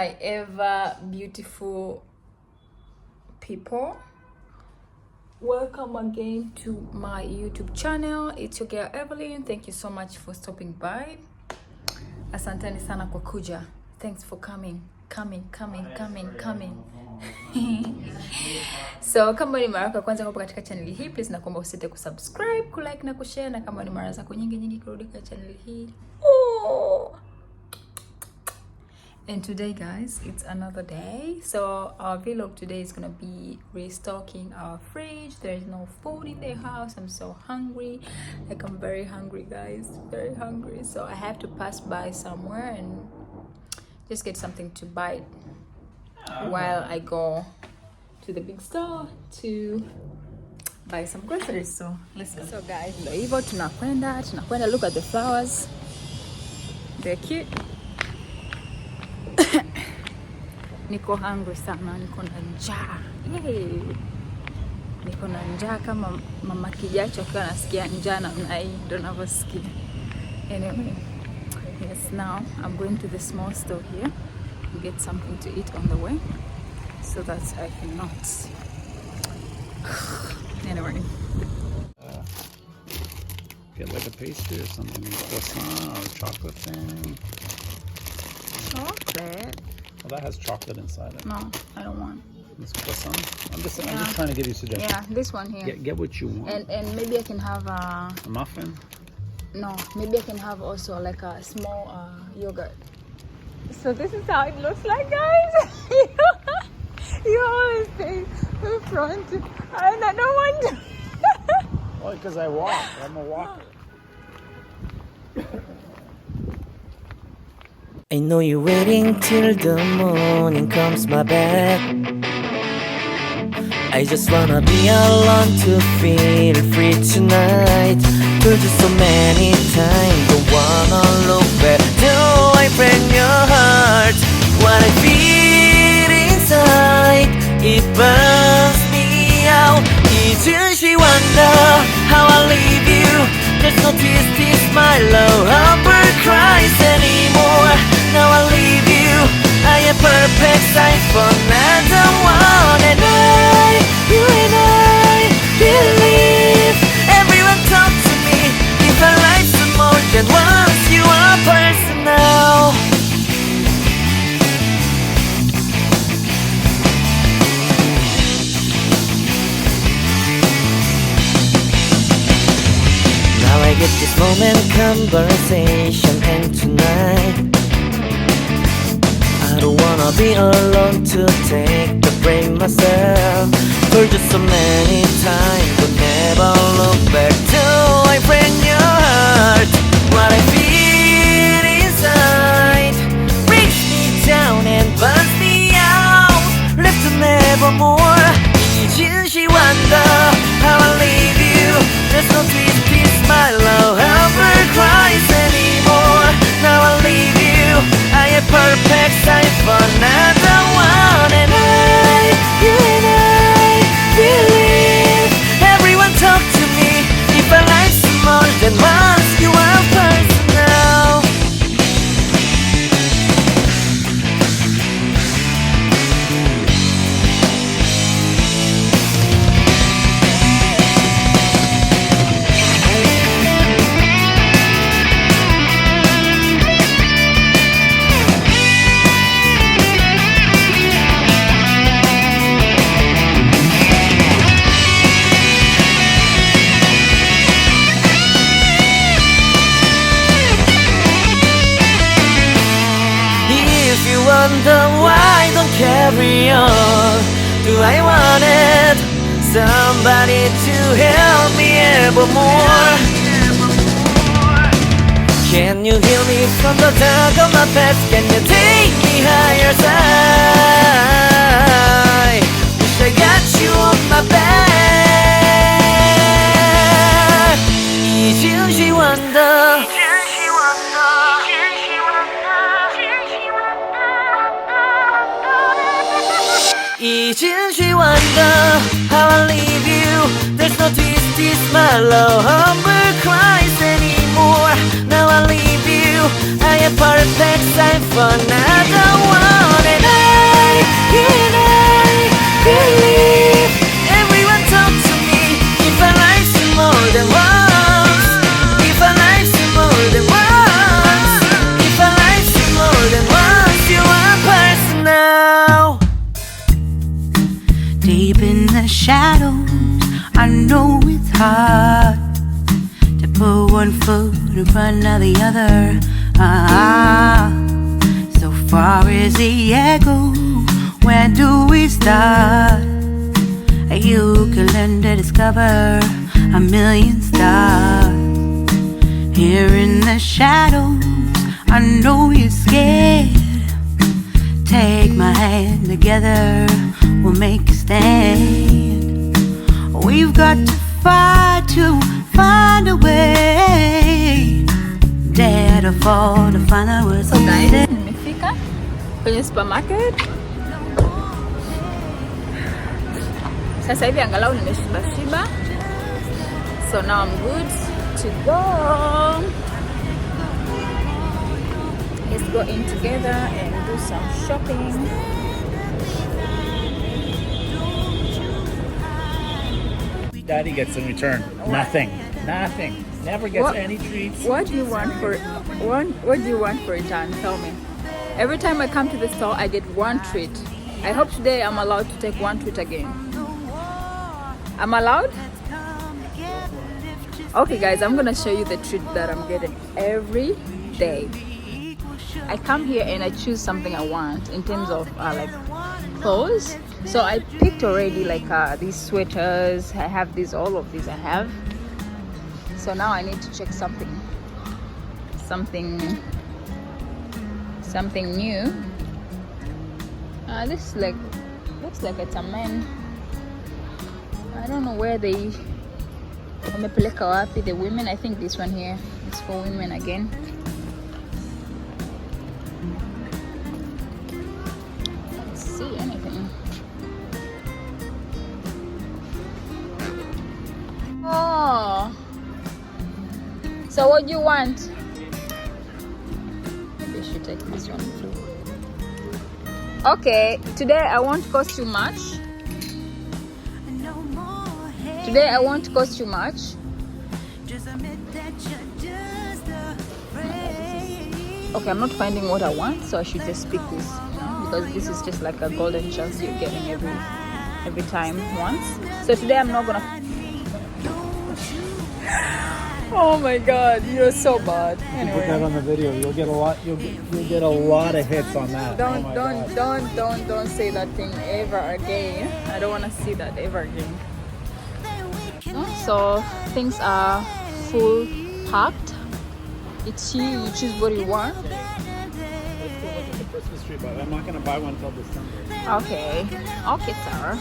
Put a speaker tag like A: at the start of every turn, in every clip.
A: my ever beautiful people, welcome again to my YouTube channel. It's your girl Evelyn. Thank you so much for stopping by. Asanteni sana kwa kuja. Thanks for coming. So kama ni mara yako kwanza hapo katika channel hii, please nakuomba usite kusubscribe, kulike na kushare, na kama ni mara zako nyingi kurudi kwa channel hii. And today guys, it's another day. So our vlog today is gonna be restocking our fridge. There is no food in the house. I'm so hungry. Like, I'm very hungry guys, very hungry. So I have to pass by somewhere and just get something to bite while I go to the big store to buy some groceries. So let's go. So guys, ndio hivyo tunakwenda. Look at the flowers. They're cute. Niko hungry sana, niko na njaa. Niko na njaa kama mama kijacho akiwa anasikia njaa namna hii ndio ninavyosikia. Anyway, yes, now I'm going to the small store here to get something to eat on the way so that I cannot. Anyway.
B: Get like a pastry or something, croissant or chocolate thing.
A: Chocolate?
B: Well, that has chocolate inside it.
A: No, I don't want.
B: This croissant? I'm just trying to give you suggestions.
A: Yeah, this one here.
B: Get what you want.
A: And maybe I can have
B: a muffin? No,
A: maybe I can have also like a small yogurt. So this is how it looks like, guys. You always stay in front and I don't want to.
B: Well, because I walk. I'm a walker.
C: I know you're waiting till the morning comes my back. I just wanna be alone to feel free tonight. Told you so many times, don't wanna look back. Do I break your heart? What I feel inside, it burns me out. She wonder how I leave you. There's no tears, my love, Humber cries anymore. Now I leave you, I am perfect size for another one. And you and I believe everyone talk to me. If I like some more than once, you are personal. Now I get this moment conversation, and tonight I don't wanna be alone to take the blame myself. Told you so many times, but never look back. Till I break your heart. What I feel inside breaks me down and burns me out. Left to nevermore. She wonder how I leave you. There's no peace, my love, ever cries anymore. Now I leave you, I am perfect size for another one. And you and I believe everyone talk to me. If I like some more than once, you are personal. Wonder why I don't carry on. Do I want it? Somebody to help me evermore. Can you heal me from the dark of my past? Can you take me higher side? Wish I got you on my back. She wonder. She wonder how I leave you. There's no tears, my love, Humber cries anymore. Now I leave you, I am perfect size for another one. And Deep in the shadows, I know it's hard to put one foot in front of the other. So far as the echo, where do we start? You can learn to discover a million stars. Here in the shadows, I know you're scared. Take my hand, together we'll make a stand. We've got to fight to find a way. Dare to fall to find out what's
A: So guys, nimefika kwenye supermarket. Sasa hivi angalau nimeshiba. So now I'm good to go. Let's go in together and do some shopping.
B: Daddy gets in return nothing. Nothing. Never gets any treats.
A: What do you want for return? Tell me. Every time I come to the store, I get one treat. I hope today I'm allowed to take one treat again. I'm allowed? Okay guys, I'm gonna show you the treat that I'm getting every day. I come here and I choose something I want in terms of like clothes. So I picked already like these sweaters. I have these, all of these I have. So now I need to check something new. This looks like it's a man. I don't know where they wamepeleka wapi the women. I think this one here is for women again. Can't see anything. Oh, so what do you want? Maybe I should take this one too. Okay, today I won't cost you much. Today I won't cost you much. Okay, I'm not finding what I want, so I should just pick this, because this is just like a golden chance you're getting every time once. So today I'm not gonna. Oh my God, you're so bad. Anyway.
B: Put that on the video. You'll get a lot. You'll get a lot of hits on that.
A: Don't say that thing ever again. I don't want to see that ever again. So things are full packed. It's you. You choose what you want.
B: The Christmas tree, but I'm not gonna buy one until December.
A: Okay, Sarah.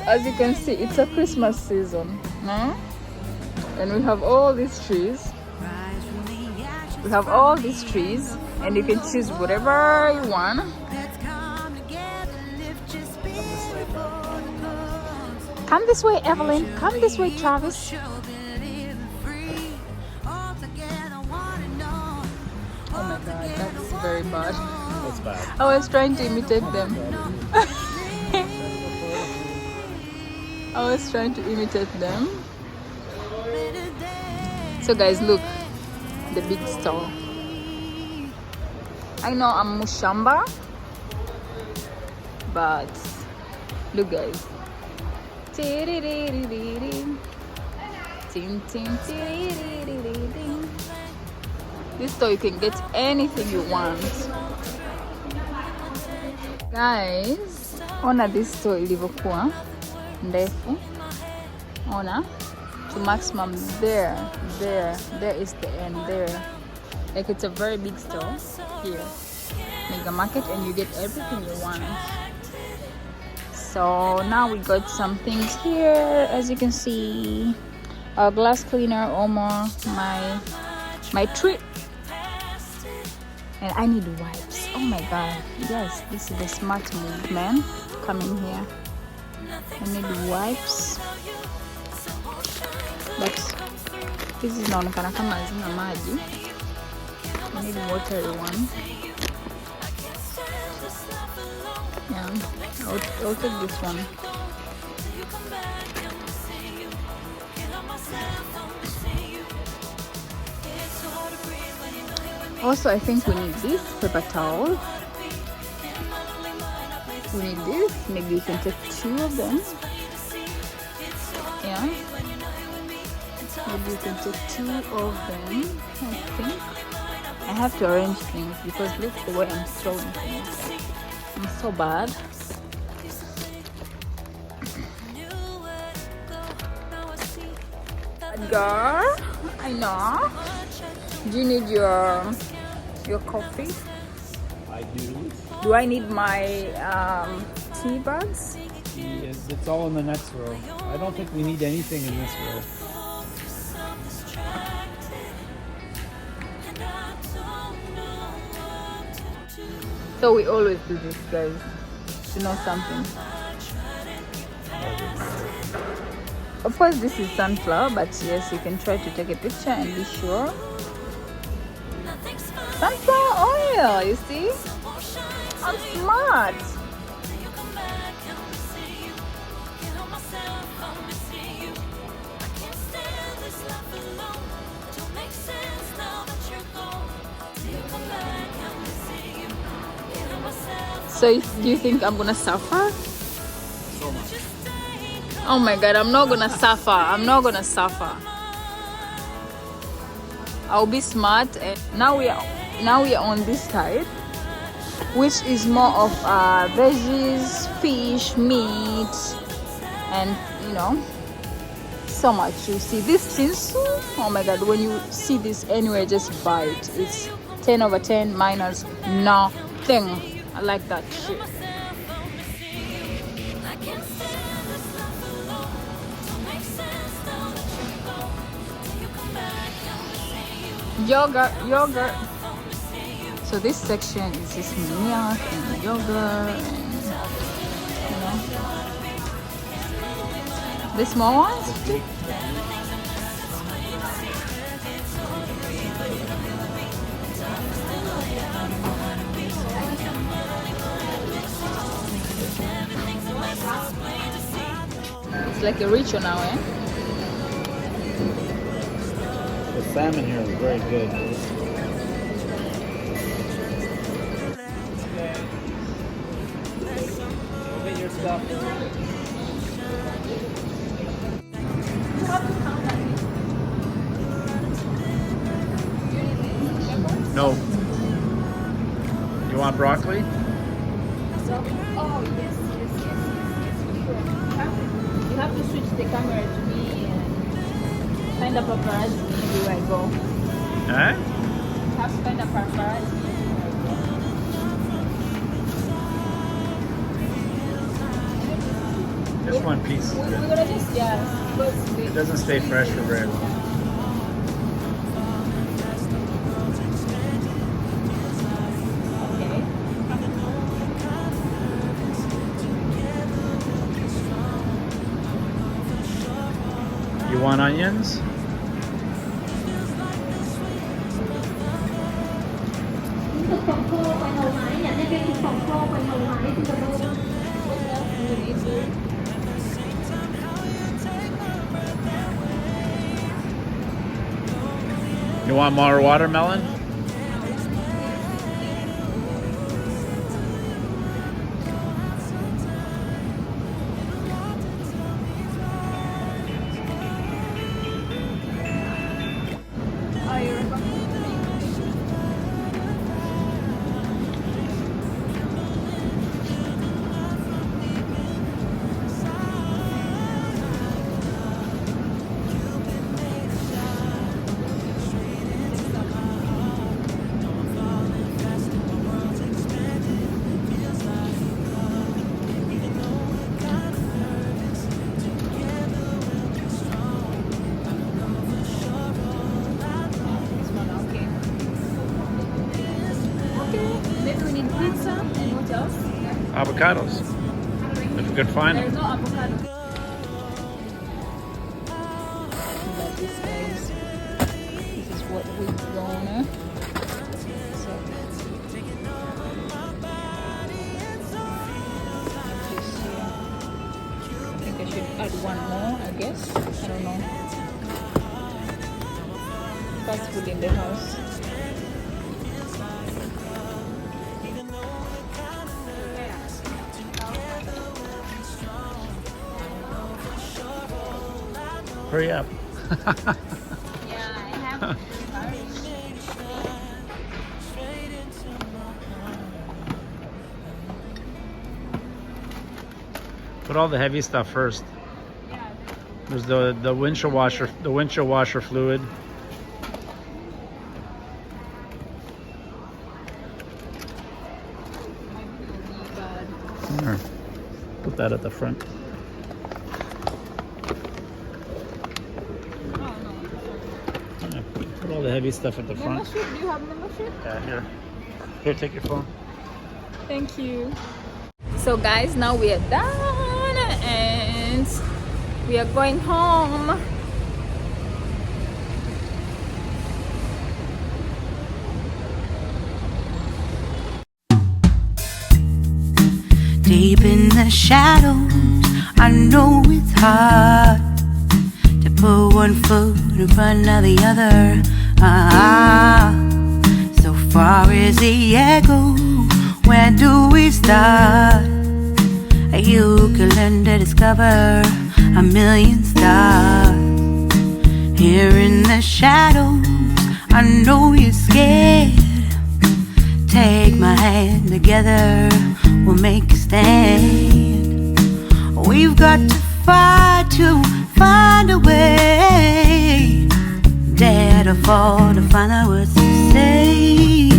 A: As you can see, it's a Christmas season, no? And we have all these trees. And you can choose whatever you want. Come this way, Evelyn. Come this way, Travis. Oh my God, that's very bad.
B: That's bad.
A: I was trying to imitate them. So guys, look, the big store. I know I'm Mushamba, but look guys. This store you can get anything you want. Guys, ona this store ilivyokuwa ndefu. Ona to maximum there is the end there. Like it's a very big store here, mega market, and you get everything you want. So now we got some things here, as you can see, a glass cleaner, Omo, my treat, and I need wipes. Oh my God, yes, this is the smart move, man, coming here. I need wipes, but this is inaonekana kama hazina maji. I need watery one. Yeah, I'll take this one. Also, I think we need this paper towel. We need this. Maybe you can take 2 of them. Yeah. Maybe you can take 2 of them. I think. I have to arrange things because look the way I'm throwing things. I'm so bad. Girl, I know. Do you need your coffee?
B: I do.
A: Do I need my tea bags?
B: It's all in the next row. I don't think we need anything in this row.
A: So we always do this, guys. You know something? Of course, this is sunflower, but yes, you can try to take a picture and be sure. Sunflower oil, you see? I'm smart. So do you think I'm gonna suffer?
B: So much.
A: Oh my god, I'm not gonna suffer. I'm not gonna suffer. I'll be smart. Now we are on this side, which is more of veggies, fish, meat, and you know, so much. You see this tinsel? Oh my god, when you see this anywhere, just buy it. It's 10 over 10 minus nothing. I like that shit. Yogurt. So this section is just milk and yogurt and you know the small ones. It's like a ritual now, eh?
B: The salmon here is very good. Go get your stuff. No. You want broccoli?
A: Oh yes, for sure. You have to switch the camera to me and find a paparazzi everywhere I go.
B: Huh?
A: You have to find a paparazzi everywhere I go.
B: Just one piece.
A: We're gonna just because
B: It doesn't stay fresh for very long. You want onions? You want more watermelon?
A: Maybe we need pizza and what else?
B: Avocados. If we could find
A: There's
B: them.
A: no avocado. Like this, guys. This is what we've grown. So I think I should add one more, I guess. I don't know. Fast food in the house.
B: Hurry up.
A: Yeah, I have.
B: Put all the heavy stuff first. There's the windshield washer fluid. There. Put that at the front. Yeah, put all the heavy stuff at the front.
A: Membership? Do you have membership?
B: Yeah, here. Here, take your phone.
A: Thank you. So guys, now we are done and we are going home.
C: Deep in the shadows, I know it's hard to put one foot in front of the other. So far as the echo, where do we start? You can learn to discover a million stars. Here in the shadows, I know you're scared. Take my hand, together we'll make a stand. We've got to fight to find a way. Dare to fall to find out what to say.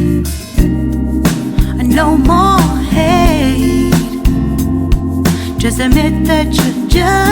C: No more hate. Just admit that you're just